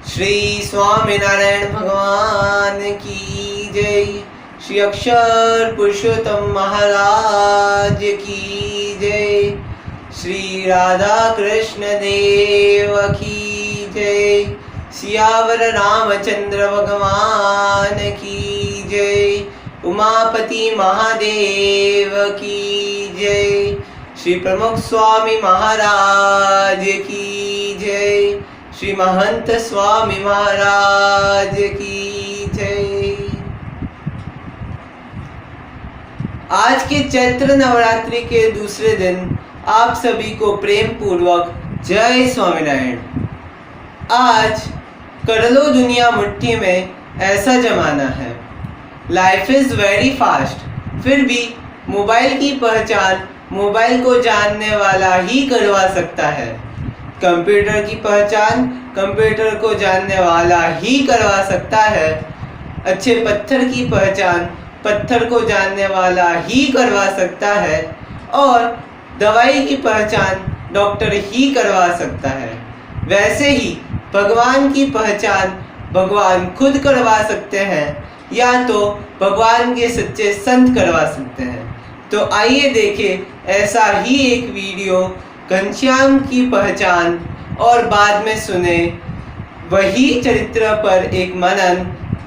श्री स्वामीनारायण भगवान की जय। श्री अक्षर पुरुषोत्तम महाराज की जय। श्री राधा कृष्ण देव की जय। सियावर रामचंद्र भगवान की जय। उमापति महादेव की जय। श्री प्रमुख स्वामी महाराज की जय। श्री महंत स्वामी महाराज की जय। आज के चैत्र नवरात्रि के दूसरे दिन आप सभी को प्रेम पूर्वक जय स्वामीनारायण। आज कर लो दुनिया मुट्ठी में ऐसा जमाना है। लाइफ इज वेरी फास्ट, फिर भी मोबाइल की पहचान मोबाइल को जानने वाला ही करवा सकता है। कंप्यूटर की पहचान कंप्यूटर को जानने वाला ही करवा सकता है। अच्छे पत्थर की पहचान पत्थर को जानने वाला ही करवा सकता है। और दवाई की पहचान डॉक्टर ही करवा सकता है। वैसे ही भगवान की पहचान भगवान खुद करवा सकते हैं या तो भगवान के सच्चे संत करवा सकते हैं। तो आइए देखें ऐसा ही एक वीडियो घनश्याम की पहचान और बाद में सुने वही चरित्र पर एक मनन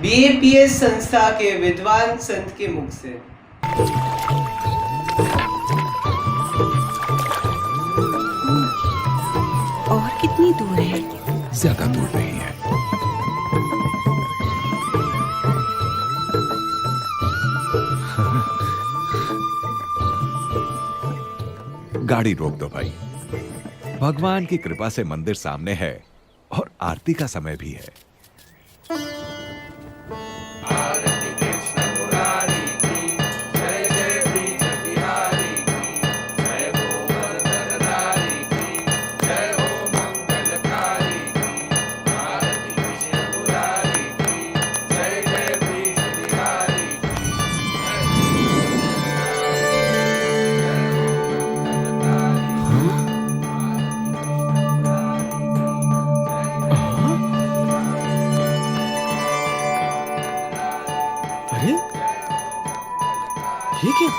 बीएपीएस संस्था के विद्वान संत के मुख से। और कितनी दूर है? ज्यादा दूर नहीं है। गाड़ी रोक दो भाई। भगवान की कृपा से मंदिर सामने है और आरती का समय भी है। अरे ये क्या?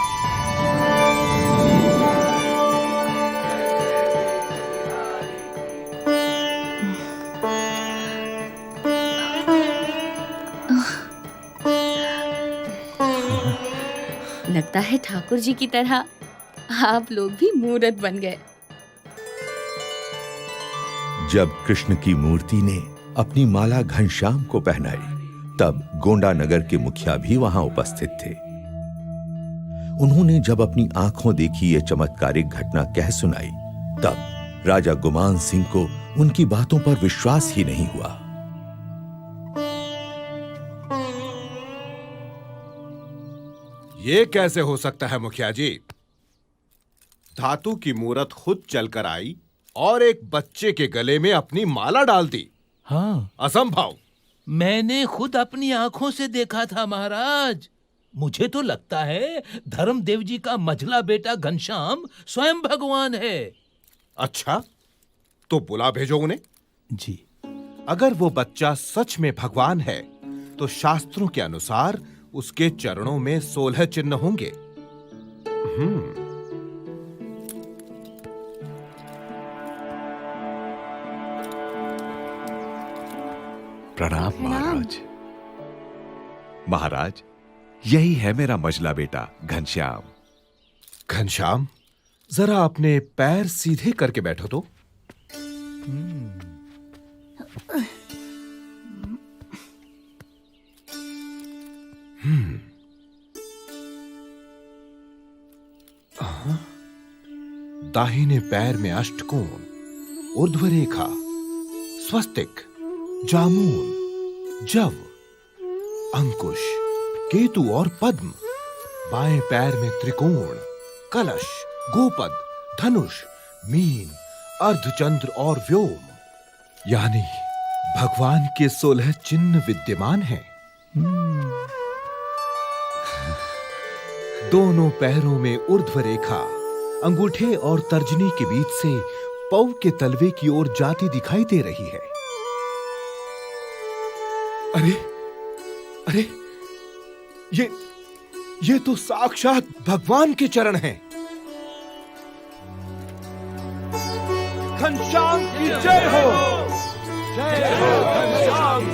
लगता है ठाकुर जी की तरह आप लोग भी मूर्त बन गए। जब कृष्ण की मूर्ति ने अपनी माला घनश्याम को पहनाई तब गोंडा नगर के मुखिया भी वहां उपस्थित थे। उन्होंने जब अपनी आंखों देखी ये चमत्कारिक घटना कह सुनाई तब राजा गुमान सिंह को उनकी बातों पर विश्वास ही नहीं हुआ। ये कैसे हो सकता है मुखिया जी? धातु की मूरत खुद चलकर आई और एक बच्चे के गले में अपनी माला डाल दी। हाँ, असंभव। मैंने खुद अपनी आंखों से देखा था महाराज। मुझे तो लगता है धर्मदेव जी का मझला बेटा घनश्याम स्वयं भगवान है। अच्छा, तो बुला भेजो उन्हें। जी। अगर वो बच्चा सच में भगवान है तो शास्त्रों के अनुसार उसके चरणों में 16 चिन्ह होंगे। प्रणाम महाराज। महाराज, यही है मेरा मझला बेटा घनश्याम। घनश्याम, जरा अपने पैर सीधे करके बैठो तो। दाहिने पैर में अष्टकोण, ऊर्ध्व रेखा, स्वस्तिक, जामुन, जव, अंकुश, केतु और पद्म। बाएं पैर में त्रिकोण, कलश, गोपद, धनुष, मीन, अर्धचंद्र और व्योम। यानी भगवान के 16 चिन्ह विद्यमान हैं। दोनों पैरों में ऊर्ध्व रेखा अंगूठे और तर्जनी के बीच से पौ के तलवे की ओर जाती दिखाई दे रही है। अरे अरे, ये तो साक्षात भगवान के चरण हैं। घनश्याम की जय हो। जय हो घनश्याम।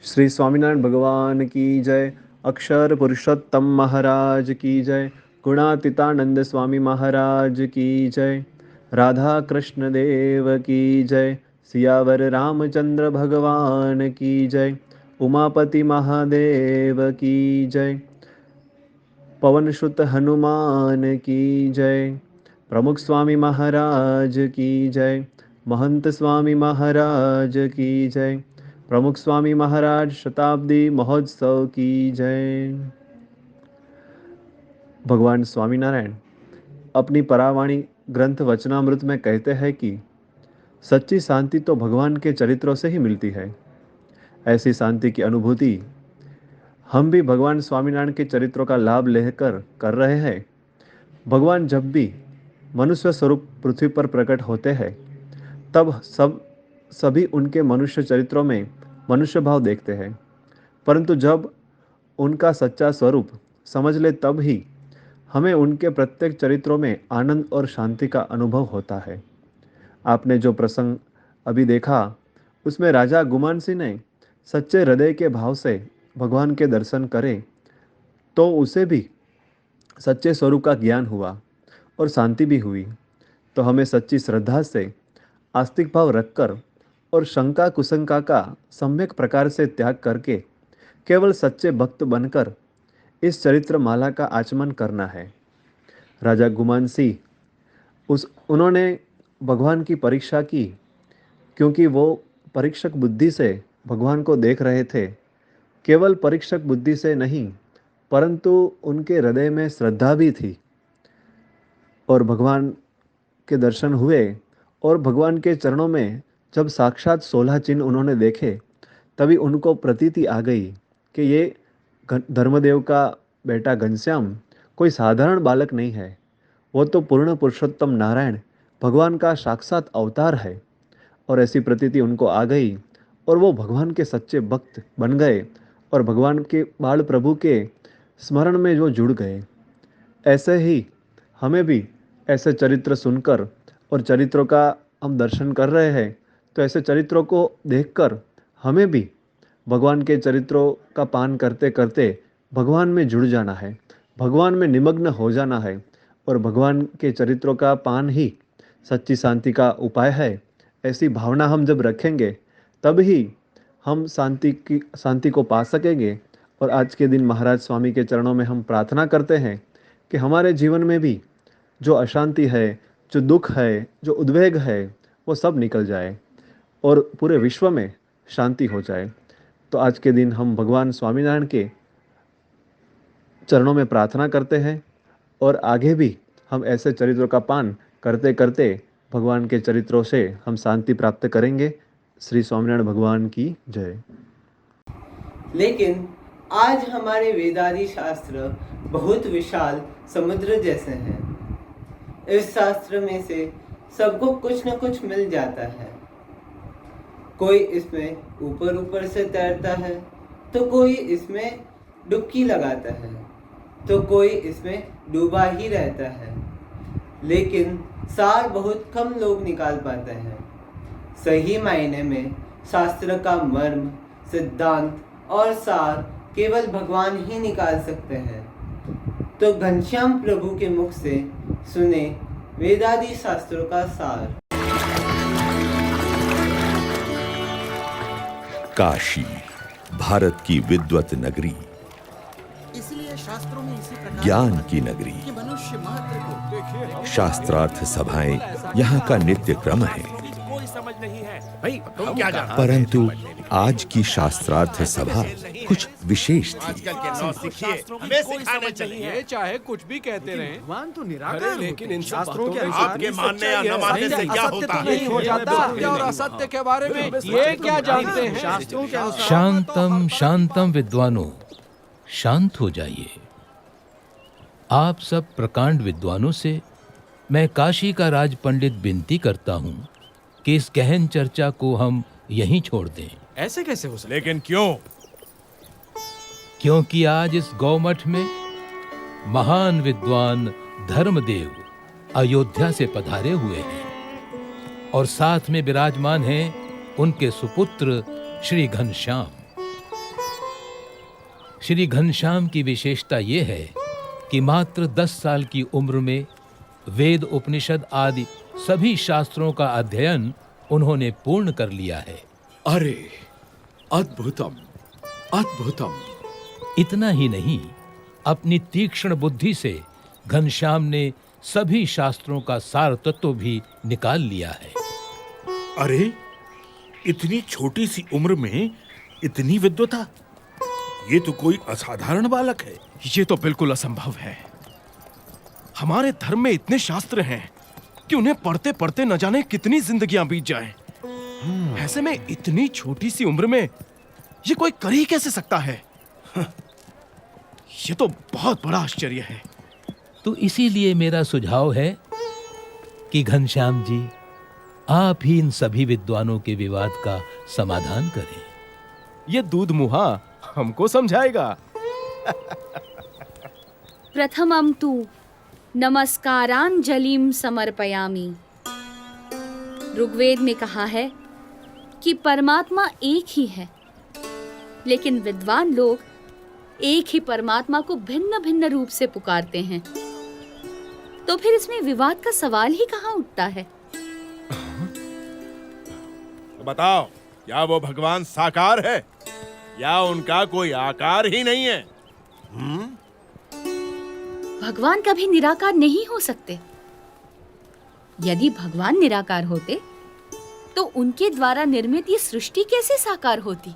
श्री स्वामीनारायण भगवान की जय। अक्षर पुरुषोत्तम महाराज की जय। गुणातीतानंद स्वामी महाराज की जय। राधा कृष्ण देव की जय। सियावर रामचंद्र भगवान की जय। उमापति महादेव की जय। पवनसुत हनुमान की जय। प्रमुख स्वामी महाराज की जय। महंत स्वामी महाराज की जय। प्रमुख स्वामी महाराज शताब्दी महोत्सव की जय। भगवान स्वामीनारायण अपनी परावाणी ग्रंथ वचनामृत में कहते हैं कि सच्ची शांति तो भगवान के चरित्रों से ही मिलती है। ऐसी शांति की अनुभूति हम भी भगवान स्वामीनारायण के चरित्रों का लाभ लेकर कर रहे हैं। भगवान जब भी मनुष्य स्वरूप पृथ्वी पर प्रकट होते हैं तब सभी उनके मनुष्य चरित्रों में मनुष्य भाव देखते हैं, परंतु जब उनका सच्चा स्वरूप समझ ले तब ही हमें उनके प्रत्येक चरित्रों में आनंद और शांति का अनुभव होता है। आपने जो प्रसंग अभी देखा उसमें राजा गुमान सिंह ने सच्चे हृदय के भाव से भगवान के दर्शन करे तो उसे भी सच्चे स्वरूप का ज्ञान हुआ और शांति भी हुई। तो हमें सच्ची श्रद्धा से आस्तिक भाव रखकर और शंका कुशंका का सम्यक प्रकार से त्याग करके केवल सच्चे भक्त बनकर इस चरित्र माला का आचमन करना है। राजा गुमान सिंह उन्होंने भगवान की परीक्षा की, क्योंकि वो परीक्षक बुद्धि से भगवान को देख रहे थे। केवल परीक्षक बुद्धि से नहीं, परंतु उनके हृदय में श्रद्धा भी थी और भगवान के दर्शन हुए। और भगवान के चरणों में जब साक्षात 16 चिन्ह उन्होंने देखे तभी उनको प्रतीति आ गई कि ये धर्मदेव का बेटा घनश्याम कोई साधारण बालक नहीं है, वो तो पूर्ण पुरुषोत्तम नारायण भगवान का साक्षात अवतार है। और ऐसी प्रतीति उनको आ गई और वो भगवान के सच्चे भक्त बन गए और भगवान के बाल प्रभु के स्मरण में जो जुड़ गए। ऐसे ही हमें भी ऐसे चरित्र सुनकर और चरित्रों का हम दर्शन कर रहे हैं, तो ऐसे चरित्रों को देखकर हमें भी भगवान के चरित्रों का पान करते करते भगवान में जुड़ जाना है, भगवान में निमग्न हो जाना है। और भगवान के चरित्रों का पान ही सच्ची शांति का उपाय है। ऐसी भावना हम जब रखेंगे तब ही हम शांति को पा सकेंगे। और आज के दिन महाराज स्वामी के चरणों में हम प्रार्थना करते हैं कि हमारे जीवन में भी जो अशांति है, जो दुख है, जो उद्वेग है, वो सब निकल जाए और पूरे विश्व में शांति हो जाए। तो आज के दिन हम भगवान स्वामीनारायण के चरणों में प्रार्थना करते हैं और आगे भी हम ऐसे चरित्रों का पान करते करते भगवान के चरित्रों से हम शांति प्राप्त करेंगे। श्री स्वामीनारायण भगवान की जय। लेकिन आज हमारे वेदादि शास्त्र बहुत विशाल समुद्र जैसे हैं। इस शास्त्र में से सबको कुछ न कुछ मिल जाता है। कोई इसमें ऊपर ऊपर से तैरता है, तो कोई इसमें डुबकी लगाता है, तो कोई इसमें डूबा ही रहता है। लेकिन सार बहुत कम लोग निकाल पाते हैं। सही मायने में शास्त्र का मर्म, सिद्धांत और सार केवल भगवान ही निकाल सकते हैं। तो घनश्याम प्रभु के मुख से सुने वेदादि शास्त्रों का सार। काशी, भारत की विद्वत नगरी, इसलिए शास्त्रों में इसी प्रकार ज्ञान की नगरी, कि मनुष्य मात्र को शास्त्रार्थ सभाएं यहाँ का नित्य क्रम है। कोई समझ नहीं है। भाई तुम क्या जानते हो? परंतु आज की शास्त्रार्थ सभा कुछ विशेष थी। आजकल के नौसिखिए हमें सिखाने चाहिए। चाहे कुछ भी कहते रहे, भगवान तो अरे निराकार लेकिन इन शास्त्रों शास्त्रों के के अनुसार आपके मानने या न मानने से क्या होता है? नहीं हो जाता। सत्य और असत्य के बारे में ये क्या जानते हैं? शास्त्रों के अनुसार शांतम शांतम विद्वानों, शांत हो जाइए। आप सब प्रकांड विद्वानों से मैं काशी का राज पंडित विनती करता हूँ कि इस गहन चर्चा को हम यहीं छोड़ दें। ऐसे कैसे हो सकता लेकिन क्यों? क्योंकि आज इस गौमठ में महान विद्वान धर्मदेव अयोध्या से पधारे हुए हैं और साथ में विराजमान हैं उनके सुपुत्र श्री घनश्याम। श्री घनश्याम की विशेषता यह है कि मात्र 10 साल की उम्र में वेद उपनिषद आदि सभी शास्त्रों का अध्ययन उन्होंने पूर्ण कर लिया है। अरे अद्भुतम अद्भुतम। इतना ही नहीं, अपनी तीक्ष्ण बुद्धि से घनश्याम ने सभी शास्त्रों का सार तत्व भी निकाल लिया है। अरे इतनी छोटी सी उम्र में इतनी विद्वता, ये तो कोई असाधारण बालक है। ये तो बिल्कुल असंभव है। हमारे धर्म में इतने शास्त्र हैं कि उन्हें पढ़ते पढ़ते न जाने कितनी जिंदगियां बीत जाएं। ऐसे में इतनी छोटी सी उम्र में ये कोई कर ही कैसे सकता है? ये तो बहुत बड़ा आश्चर्य है। तो इसीलिए मेरा सुझाव है कि घनश्याम जी, आप ही इन सभी विद्वानों के विवाद का समाधान करें। ये दूध मुहा हमको समझाएगा। प्रथमं तु नमस्कारांजलिं समर्पयामि। ऋग्वेद में कहा है कि परमात्मा एक ही है, लेकिन विद्वान लोग एक ही परमात्मा को भिन्न भिन्न रूप से पुकारते हैं। तो फिर इसमें विवाद का सवाल ही कहाँ उठता है? तो बताओ, क्या वो भगवान साकार है या उनका कोई आकार ही नहीं है? भगवान कभी निराकार नहीं हो सकते। यदि भगवान निराकार होते तो उनके द्वारा निर्मित ये सृष्टि कैसे साकार होती?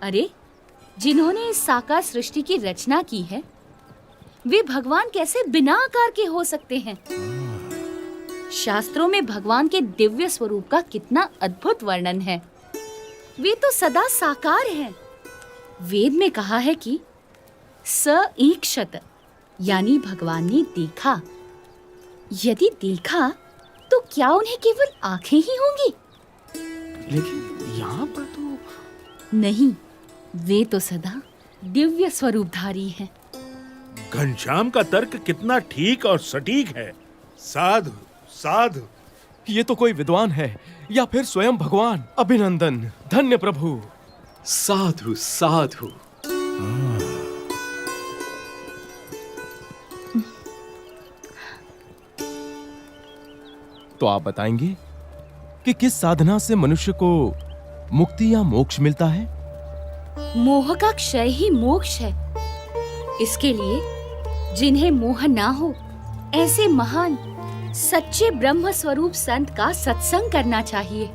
अरे, जिन्होंने इस साकार सृष्टि की रचना की है, वे भगवान कैसे बिना आकार के हो सकते हैं? शास्त्रों में भगवान के दिव्य स्वरूप का कितना अद्भुत वर्णन है। वे तो सदा साकार हैं। वेद में कहा है कि स ईक्षत, यानी भगवान ने देखा। यदि देखा तो क्या उन्हें केवल आंखें ही होंगी? लेकिन यहाँ पर तो नहीं, वे तो सदा दिव्य स्वरूपधारी हैं। घनश्याम का तर्क कितना ठीक और सटीक है। साधु साधु। ये तो कोई विद्वान है या फिर स्वयं भगवान। अभिनंदन, धन्य प्रभु। साधु साधु। तो आप बताएंगे कि किस साधना से मनुष्य को मुक्ति या मोक्ष मिलता है? मोह का क्षय ही मोक्ष है। इसके लिए जिन्हें मोह ना हो, ऐसे महान सच्चे ब्रह्म स्वरूप संत का सत्संग करना चाहिए।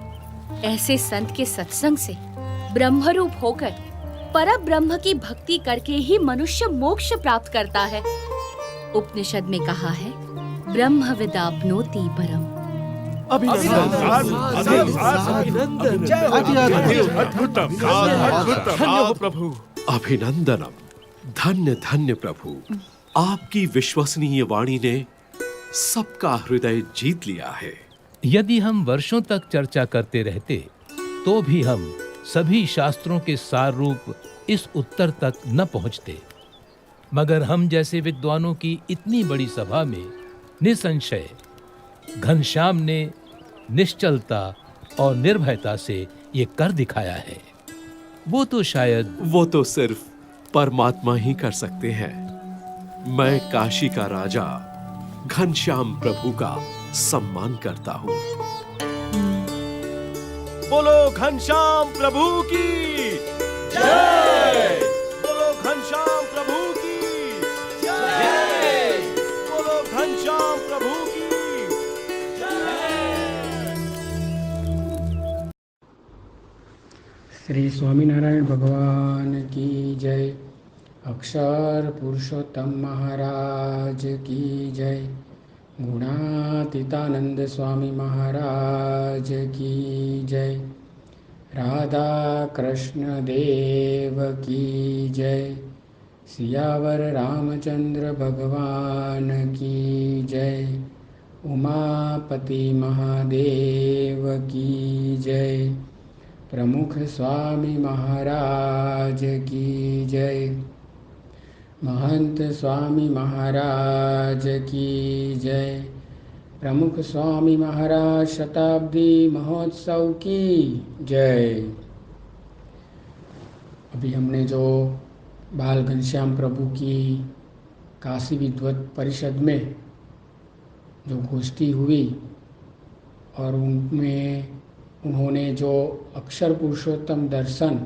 ऐसे संत के सत्संग से ब्रह्मरूप होकर पर ब्रह्म की भक्ति करके ही मनुष्य मोक्ष प्राप्त करता है। उपनिषद में कहा है, ब्रह्म विदाप्नोति परम। धन्य हो प्रभु। अभिनंदनम। धन्य धन्य प्रभु। आपकी विश्वसनीय वाणी ने सबका हृदय जीत लिया है। यदि हम वर्षों तक चर्चा करते रहते तो भी हम सभी शास्त्रों के सार रूप इस उत्तर तक न पहुंचते। मगर हम जैसे विद्वानों की इतनी बड़ी सभा में निसंशय घनश्याम ने निश्चलता और निर्भयता से ये कर दिखाया है। वो तो सिर्फ परमात्मा ही कर सकते हैं। मैं काशी का राजा घनश्याम प्रभु का सम्मान करता हूँ। बोलो घनश्याम प्रभु की जय। बोलो घनश्याम प्रभु की जय। बोलो घनश्याम प्रभु की जय। श्री स्वामीनारायण भगवान की जय। अक्षर पुरुषोत्तम महाराज की जय। गुणातीतानंद स्वामी महाराज की जय। राधा कृष्ण देव की जय। सियावर रामचंद्र भगवान की जय। उमापति महादेव की जय। प्रमुख स्वामी महाराज की जय। महंत स्वामी महाराज की जय। प्रमुख स्वामी महाराज शताब्दी महोत्सव की जय। अभी हमने जो बाल घनश्याम प्रभु की काशी विद्वत परिषद में जो गोष्ठी हुई और उनमें उन्होंने जो अक्षर पुरुषोत्तम दर्शन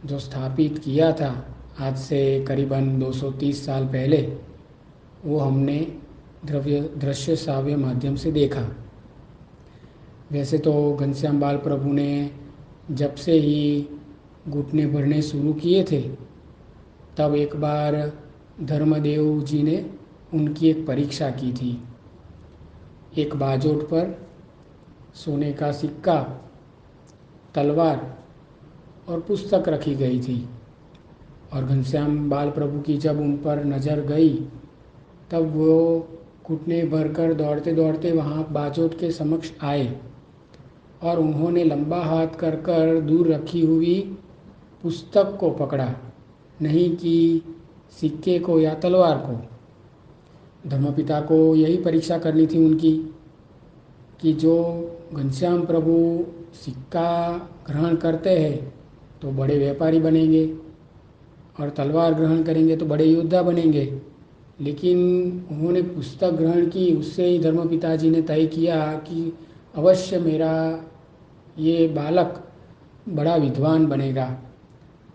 जो स्थापित किया था आज से करीबन 230 साल पहले, वो हमने दृश्य श्राव्य माध्यम से देखा। वैसे तो घनश्याम बाल प्रभु ने जब से ही घुटने भरने शुरू किए थे, तब एक बार धर्मदेव जी ने उनकी एक परीक्षा की थी। एक बाजोट पर सोने का सिक्का, तलवार और पुस्तक रखी गई थी और घनश्याम बाल प्रभु की जब उन पर नज़र गई तब वो घुटने भरकर दौड़ते दौड़ते वहाँ बाजोट के समक्ष आए और उन्होंने लंबा हाथ कर कर दूर रखी हुई पुस्तक को पकड़ा, नहीं कि सिक्के को या तलवार को। धर्मपिता को यही परीक्षा करनी थी उनकी कि जो घनश्याम प्रभु सिक्का ग्रहण करते हैं तो बड़े व्यापारी बनेंगे और तलवार ग्रहण करेंगे तो बड़े योद्धा बनेंगे, लेकिन उन्होंने पुस्तक ग्रहण की। उससे ही धर्मपिता जी ने तय किया कि अवश्य मेरा ये बालक बड़ा विद्वान बनेगा।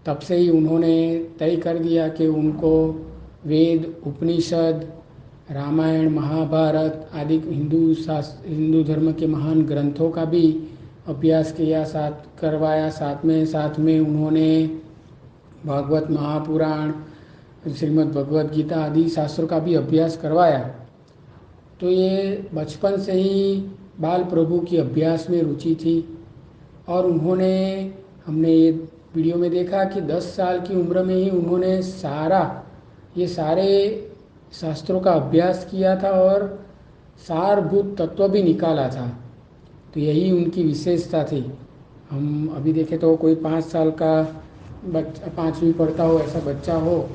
तब से ही उन्होंने तय कर दिया कि उनको वेद, उपनिषद, रामायण, महाभारत आदि हिंदू धर्म के महान ग्रंथों का भी अभ्यास किया, करवाया। साथ में उन्होंने भागवत, महापुराण, श्रीमद् भगवत गीता आदि शास्त्रों का भी अभ्यास करवाया। तो ये बचपन से ही बाल प्रभु की अभ्यास में रुचि थी और हमने ये वीडियो में देखा कि 10 साल की उम्र में ही उन्होंने ये सारे शास्त्रों का अभ्यास किया था और सारभूत तत्व भी निकाला था। तो यही उनकी विशेषता थी। हम अभी देखें तो कोई 5 साल का बच्चा, 5वीं पढ़ता हो ऐसा बच्चा हो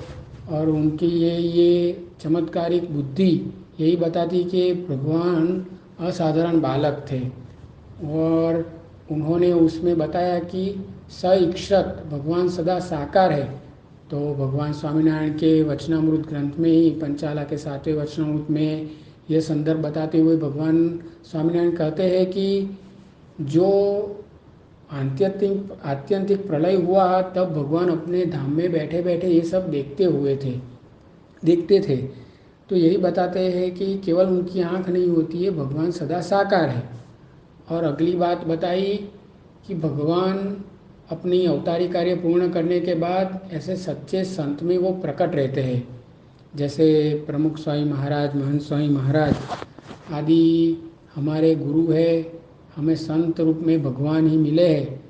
और उनकी ये चमत्कारिक बुद्धि यही बताती कि भगवान असाधारण बालक थे। और उन्होंने उसमें बताया कि सईक्षत भगवान सदा साकार है। तो भगवान स्वामीनारायण के वचनामृत ग्रंथ में ही पंचाला के 7वें वचनामृत में यह संदर्भ बताते हुए भगवान स्वामीनारायण कहते हैं कि जो आत्यंतिक प्रलय हुआ तब भगवान अपने धाम में बैठे बैठे ये सब देखते थे। तो यही बताते हैं कि केवल उनकी आँख नहीं होती है, भगवान सदा साकार है। और अगली बात बताई कि भगवान अपनी अवतारी कार्य पूर्ण करने के बाद ऐसे सच्चे संत में वो प्रकट रहते हैं। जैसे प्रमुख स्वामी महाराज, महंत स्वामी महाराज आदि हमारे गुरु है, हमें संत रूप में भगवान ही मिले हैं,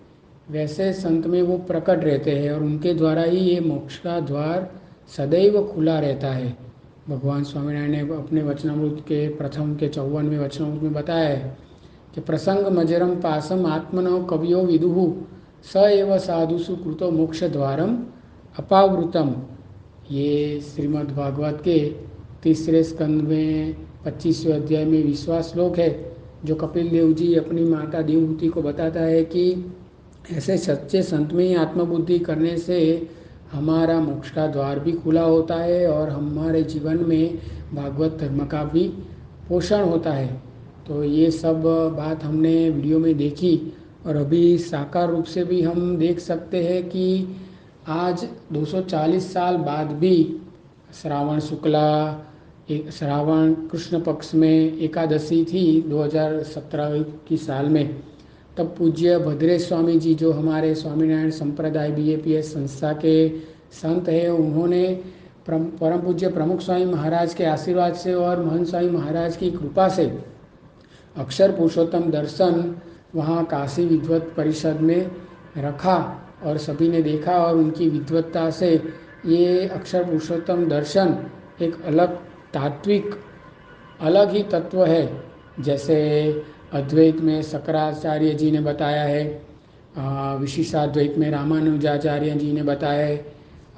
वैसे संत में वो प्रकट रहते हैं और उनके द्वारा ही ये मोक्ष का द्वार सदैव खुला रहता है। भगवान स्वामीनारायण ने अपने वचनामृत के प्रथम के 54वें वचनामृत में बताया है कि प्रसंग मजरम पासम आत्मनो कवियो विदुहु स एव साधुसु कृतो मोक्ष द्वारम अपावृतम। ये श्रीमद् भागवत के 3रे स्कंद में 25वें अध्याय में 20वां श्लोक है, जो कपिल देव जी अपनी माता देवहूति को बताता है कि ऐसे सच्चे संत में ही आत्मबुद्धि करने से हमारा मोक्ष का द्वार भी खुला होता है और हमारे जीवन में भागवत धर्म का भी पोषण होता है। तो ये सब बात हमने वीडियो में देखी और अभी साकार रूप से भी हम देख सकते हैं कि आज 240 साल बाद भी श्रावण कृष्ण पक्ष में एकादशी थी 2017 की साल में, तब पूज्य भद्रेश स्वामी जी जो हमारे स्वामीनारायण संप्रदाय BAPS संस्था के संत हैं, उन्होंने परम पूज्य प्रमुख स्वामी महाराज के आशीर्वाद से और महंत स्वामी महाराज की कृपा से अक्षर पुरुषोत्तम दर्शन वहाँ काशी विद्वत परिषद में रखा और सभी ने देखा और उनकी विद्वत्ता से ये अक्षर पुरुषोत्तम दर्शन एक अलग तात्विक अलग ही तत्व है। जैसे अद्वैत में शंकराचार्य जी ने बताया है, विशिष्टाद्वैत में रामानुजाचार्य जी ने बताया है,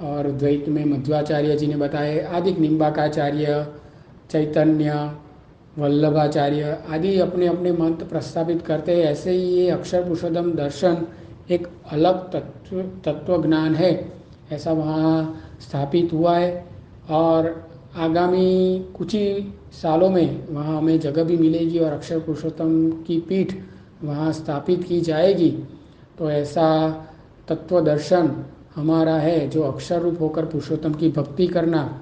और द्वैत में मध्वाचार्य जी ने बताया है। आदि निम्बाकाचार्य, चैतन्य, वल्लभाचार्य आदि अपने अपने मंत्र प्रस्तावित करते हैं। ऐसे ही ये अक्षर पुरुषोत्तम दर्शन एक अलग तत्व ज्ञान है, ऐसा वहाँ स्थापित हुआ है। और आगामी कुछ ही सालों में वहाँ हमें जगह भी मिलेगी और अक्षर पुरुषोत्तम की पीठ वहाँ स्थापित की जाएगी। तो ऐसा तत्व दर्शन हमारा है जो अक्षर रूप होकर पुरुषोत्तम की भक्ति करना।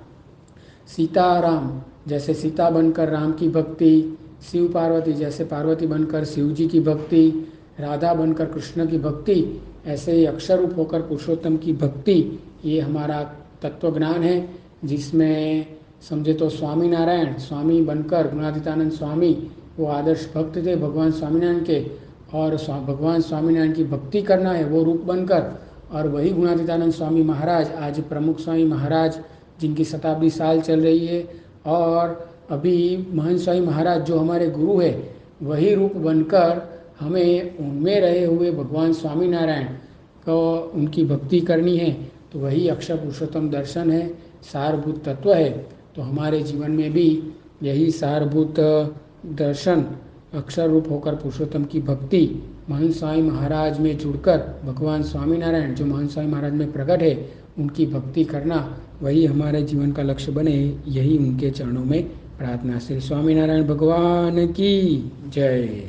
सीता राम जैसे सीता बनकर राम की भक्ति, शिव पार्वती जैसे पार्वती बनकर शिव जी की भक्ति, राधा बनकर कृष्ण की भक्ति, ऐसे ही अक्षर रूप होकर पुरुषोत्तम की भक्ति, ये हमारा तत्व ज्ञान है। जिसमें समझे तो स्वामीनारायण स्वामी बनकर, गुणातीतानंद स्वामी वो आदर्श भक्त थे भगवान स्वामीनारायण के, और भगवान स्वामीनारायण की भक्ति करना है वो रूप बनकर। और वही गुणातीतानंद स्वामी महाराज आज प्रमुख स्वामी महाराज जिनकी शताब्दी साल चल रही है, और अभी महंत स्वामी महाराज जो हमारे गुरु है, वही रूप बनकर हमें उनमें रहे हुए भगवान स्वामीनारायण को उनकी भक्ति करनी है। तो वही अक्षर पुरुषोत्तम दर्शन है, सारभूत तत्व है। तो हमारे जीवन में भी यही सारभूत दर्शन अक्षर रूप होकर पुरुषोत्तम की भक्ति महंत स्वामी महाराज में जुड़कर भगवान स्वामीनारायण जो महंत स्वामी महाराज में प्रकट है उनकी भक्ति करना, वही हमारे जीवन का लक्ष्य बने, यही उनके चरणों में प्रार्थना। श्री स्वामीनारायण भगवान की जय।